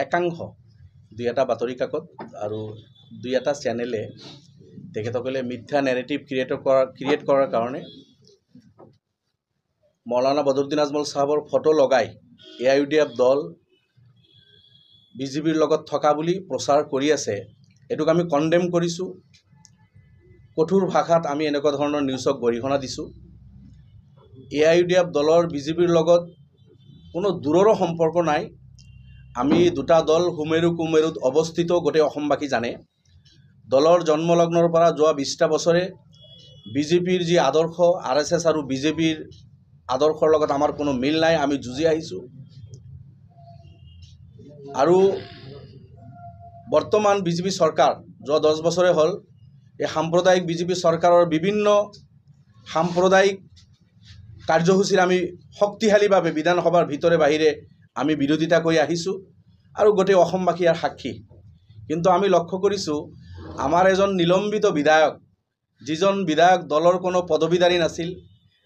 একাংশ দুই এটা বাতৰি কাকত আৰু দুই এটা চেনেলে তেখেতসকলে মিথ্যা নেৰেটিভ ক্ৰিয়েট কৰাৰ কাৰণে মৌলানা বদৰুদ্দিন আজমল সাহেবৰ ফটো লগাই AIUDF দল বিজেপিৰ লগত থকা বুলি প্ৰচাৰ কৰি আছে। এটোক আমি কনডেম কৰিছোঁ। কঠোৰ ভাষাত আমি এনেকুৱা ধৰণৰ নিউজক গৰিহণা দিছোঁ। AIUDF দলৰ বিজেপিৰ লগত কোনো দূৰৰো সম্পৰ্ক নাই। আমি দুটা দল সুমেৰু কুমেৰুত অৱস্থিত, গোটেই অসমবাসী জানে। দলৰ জন্মলগ্নৰ পৰা যোৱা 20টা বছৰে বিজেপিৰ যি আদৰ্শ RSS আৰু বিজেপিৰ আদৰ্শৰ লগত আমাৰ কোনো মিল নাই। আমি যুঁজি আহিছোঁ আৰু বৰ্তমান বিজেপি চৰকাৰ যোৱা 10 বছৰে হ'ল এই সাম্প্ৰদায়িক বিজেপি চৰকাৰৰ বিভিন্ন সাম্প্ৰদায়িক কাৰ্যসূচীৰ আমি শক্তিশালীভাৱে বিধানসভাৰ ভিতৰে বাহিৰে আমি বিৰোধিতা কৰি আহিছোঁ আৰু গোটেই অসমবাসী ইয়াৰ সাক্ষী। কিন্তু আমি লক্ষ্য কৰিছোঁ আমাৰ এজন নিলম্বিত বিধায়ক, যিজন বিধায়ক দলৰ কোনো পদবীধাৰী নাছিল,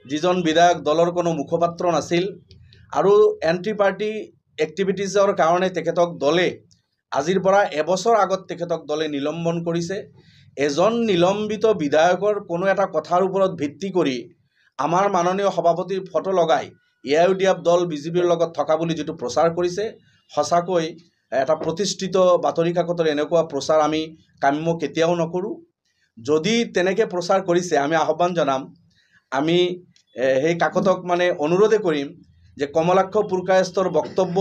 যিজন বিধায়ক দলৰ কোনো মুখপাত্ৰ নাছিল আৰু এণ্টি পাৰ্টি এক্টিভিটিজৰ কাৰণে তেখেতক দলে আজিৰ পৰা এবছৰ আগত তেখেতক দলে নিলম্বন কৰিছে। এজন নিলম্বিত বিধায়কৰ কোনো এটা কথাৰ ওপৰত ভিত্তি কৰি আমাৰ মাননীয় সভাপতিৰ ফটো লগাই AIUDF দল বিজেপিৰ লগত থকা বুলি যিটো প্ৰচাৰ কৰিছে, সঁচাকৈ এটা প্ৰতিষ্ঠিত বাতৰি কাকতৰ এনেকুৱা প্ৰচাৰ আমি কাম্য কেতিয়াও নকৰোঁ। যদি তেনেকৈ প্ৰচাৰ কৰিছে আমি আহ্বান জনাম, আমি সেই কাকতক মানে অনুৰোধে কৰিম যে কমলাক্ষ পুৰকায়স্থৰ বক্তব্য,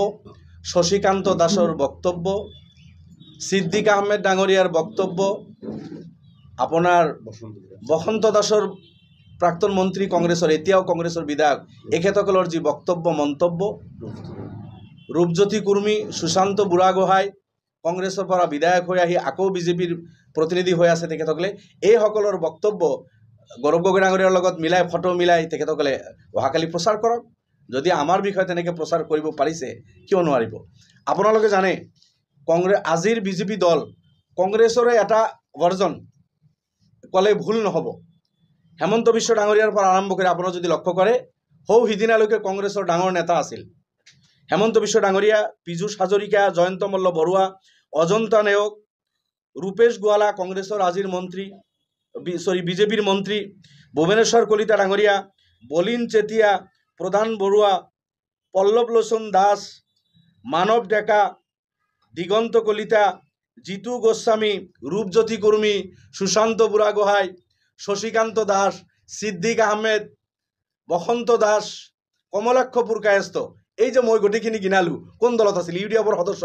শশীকান্ত দাসৰ বক্তব্য, সিদ্দিক আহমেদ ডাঙৰীয়াৰ বক্তব্য, আপোনাৰ বসন্ত দাসৰ প্ৰাক্তন মন্ত্ৰী কংগ্ৰেছৰ, এতিয়াও কংগ্ৰেছৰ বিধায়ক, এখেতসকলৰ যি বক্তব্য মন্তব্য, ৰূপজ্যোতি কুৰ্মী, সুশান্ত বুঢ়াগোহাঁই কংগ্ৰেছৰ পৰা বিধায়ক হৈ আহি আকৌ বিজেপিৰ প্ৰতিনিধি হৈ আছে, তেখেতসকলে এইসকলৰ বক্তব্য গৌৰৱ গগৈ ডাঙৰীয়াৰ লগত মিলাই ফটো মিলাই তেখেতসকলে অহাকালি প্ৰচাৰ কৰক। যদি আমাৰ বিষয়ে তেনেকৈ প্ৰচাৰ কৰিব পাৰিছে কিয় নোৱাৰিব? আপোনালোকে জানে আজিৰ বিজেপি দল কংগ্ৰেছৰে এটা ভাৰ্জন ক'লে ভুল নহ'ব। হেমন্ত বিশ্ব ডাঙৰীয়াৰ পৰা আৰম্ভ কৰি আপোনাৰ যদি লক্ষ্য কৰে, সিদিনালৈকে কংগ্ৰেছৰ ডাঙৰ নেতা আছিল হেমন্ত বিশ্ব ডাঙৰীয়া, পীযুষ হাজৰিকা, জয়ন্ত মল্ল বৰুৱা, অজন্তা নেওগ, ৰূপেশ গোৱালা কংগ্ৰেছৰ আজিৰ মন্ত্ৰী, বিজেপিৰ মন্ত্ৰী, ভুৱনেশ্বৰ কলিতা ডাঙৰীয়া, বলিন চেতিয়া, প্ৰধান বৰুৱা, পল্লৱ লোচন দাস, মানৱ ডেকা, দিগন্ত কলিতা, জিতু গোস্বামী, ৰূপজ্যোতি কুৰ্মী, সুশান্ত বুঢ়াগোহাঁই, শশীকান্ত দাস, সিদ্দিক আহমেদ, বসন্ত দাস, কমলাক্ষ পুৰকায়স্থ, এই যে মই গোটেইখিনি গিনালোঁ কোন দলত আছিল? UDFৰ সদস্য।